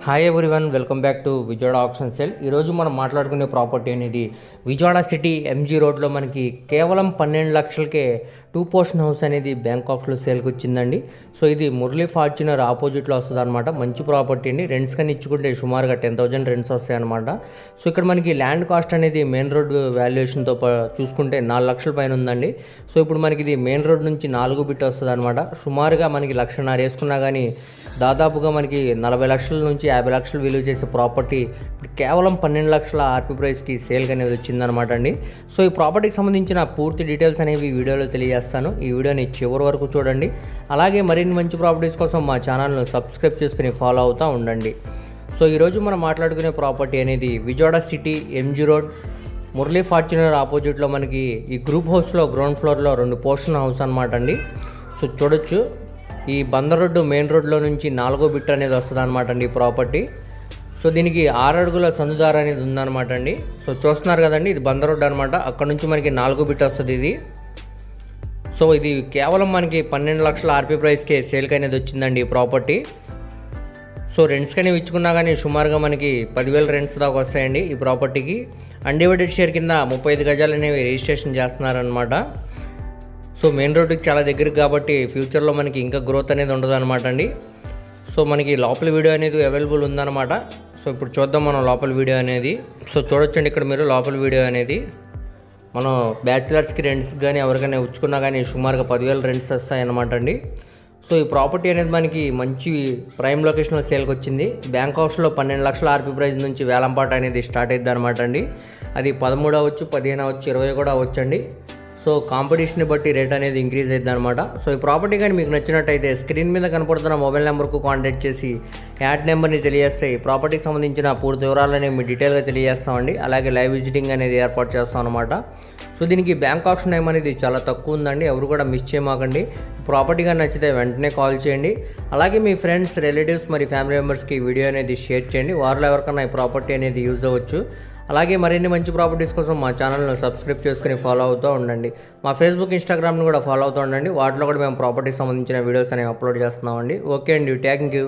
Hi everyone, welcome back to Vijayawada option sale. ఈరోజు మనం మాట్లాడుకునే ప్రాపర్టీ అనేది విజయవాడ సిటీ ఎంజీ రోడ్లో మనకి కేవలం 12 లక్షలకే 2 పోర్షన్ హౌస్ అనేది బ్యాంకాక్లో సేల్కి వచ్చిందండి. సో ఇది మురళీ ఫార్చునర్ ఆపోజిట్లో వస్తుంది అనమాట. మంచి ప్రాపర్టీ అండి. రెంట్స్ కానీ ఇచ్చుకుంటే సుమారుగా 10,000 రెంట్స్ వస్తాయి అనమాట. సో ఇక్కడ మనకి ల్యాండ్ కాస్ట్ అనేది మెయిన్ రోడ్ వాల్యుయేషన్తో చూసుకుంటే 4 లక్షల పైన ఉందండి. సో ఇప్పుడు మనకి ఇది మెయిన్ రోడ్ నుంచి 4 బిట్ వస్తుంది అనమాట. సుమారుగా మనకి 1,50,000 వేసుకున్నా కానీ దాదాపుగా మనకి 40 లక్షల నుంచి 50 లక్షలు విలువ చేసే ప్రాపర్టీ ఇప్పుడు కేవలం 12 లక్షల ఆర్పీ ప్రైస్కి సేల్కి అనేది వచ్చిందనమాట అండి. సో ఈ ప్రాపర్టీకి సంబంధించిన పూర్తి డీటెయిల్స్ అనేవి వీడియోలో తెలియజేస్తాను. ఈ వీడియోని చివరి వరకు చూడండి. అలాగే మరిన్ని మంచి ప్రాపర్టీస్ కోసం మా ఛానల్ను సబ్స్క్రైబ్ చేసుకుని ఫాలో అవుతూ ఉండండి. సో ఈరోజు మనం మాట్లాడుకునే ప్రాపర్టీ అనేది Vijayawada city MG road Murali Fortuner ఆపోజిట్లో మనకి ఈ గ్రూప్ హౌస్లో గ్రౌండ్ ఫ్లోర్లో 2 పోర్షన్ హౌస్ అనమాట అండి. సో చూడొచ్చు, ఈ బందర్ రోడ్డు మెయిన్ రోడ్లో నుంచి 4వ బిట్ అనేది వస్తుంది అనమాట అండి ఈ ప్రాపర్టీ. సో దీనికి 6 అడుగుల సందుదార అనేది ఉందన్నమాట అండి. సో చూస్తున్నారు కదండి, ఇది బందర్ రోడ్డు అనమాట. అక్కడ నుంచి మనకి 4వ బిట్ వస్తుంది ఇది. సో ఇది కేవలం మనకి 12 లక్షల ఆర్పీ ప్రైస్కే సేల్కి అనేది వచ్చిందండి ఈ ప్రాపర్టీ. సో రెంట్స్ కానీ ఇచ్చుకున్నా కానీ సుమారుగా మనకి 10,000 రెంట్స్ దాకా వస్తాయండి ఈ ప్రాపర్టీకి. అన్డివైడెడ్ షేర్ కింద 35 గజాలు అనేవి రిజిస్ట్రేషన్ చేస్తున్నారనమాట. సో మెయిన్ రోడ్డుకి చాలా దగ్గరికి కాబట్టి ఫ్యూచర్లో మనకి ఇంకా గ్రోత్ అనేది ఉండదు అనమాట అండి. సో మనకి లోపల వీడియో అనేది అవైలబుల్ ఉందన్నమాట. సో ఇప్పుడు చూద్దాం మనం లోపల వీడియో అనేది. సో చూడొచ్చండి ఇక్కడ మీరు లోపల వీడియో అనేది. మనం బ్యాచిలర్స్కి రెంట్స్ కానీ ఎవరికైనా ఉంచుకున్నా కానీ సుమారుగా 10,000 రెంట్స్ వస్తాయన్నమాట అండి. సో ఈ ప్రాపర్టీ అనేది మనకి మంచి ప్రైమ్ లొకేషన్లో సేల్కి వచ్చింది. బ్యాంకాక్స్లో 12 లక్షల ఆర్పీ ప్రైస్ నుంచి వేలంపాట అనేది స్టార్ట్ అవుతుంది అనమాట అండి. అది 13 అవ్వచ్చు, 15 అవ్వచ్చు, 20 కూడా అవ్వచ్చండి. సో కాంపిటీషన్ని బట్టి రేట్ అనేది ఇంక్రీజ్ అవుతుంది అనమాట. సో ఈ ప్రాపర్టీ కానీ మీకు నచ్చినట్టయితే స్క్రీన్ మీద కనపడుతున్న మొబైల్ నెంబర్కు కాంటాక్ట్ చేసి యాడ్ నెంబర్ని తెలియజేస్తే ఈ ప్రాపర్టీకి సంబంధించిన పూర్తి వివరాలని మీ డీటెయిల్గా తెలియజేస్తామండి. అలాగే లైవ్ విజిటింగ్ అనేది ఏర్పాటు చేస్తాం అనమాట. సో దీనికి బ్యాంక్ ఆప్షన్ టైం అనేది చాలా తక్కువ ఉందండి. ఎవరు కూడా మిస్ చేయమాకండి. ప్రాపర్టీ కానీ నచ్చితే వెంటనే కాల్ చేయండి. అలాగే మీ ఫ్రెండ్స్, రిలేటివ్స్ మరి ఫ్యామిలీ మెంబర్స్కి వీడియో అనేది షేర్ చేయండి. వారిలో ఎవరికైనా ఈ ప్రాపర్టీ అనేది యూజ్ అవ్వచ్చు. అలాగే మరిన్ని మంచి ప్రాపర్టీస్ కోసం మా ఛానల్ను సబ్స్క్రైబ్ చేసుకుని ఫాలో అవుతూ ఉండండి. మా ఫేస్బుక్, ఇన్స్టాగ్రామ్ని కూడా ఫాలో అవుతూ ఉండండి. వాటిలో కూడా మేము ప్రాపర్టీకి సంబంధించిన వీడియోస్ అనేవి అప్లోడ్ చేస్తున్నామండి. ఓకే అండి, థ్యాంక్ యూ.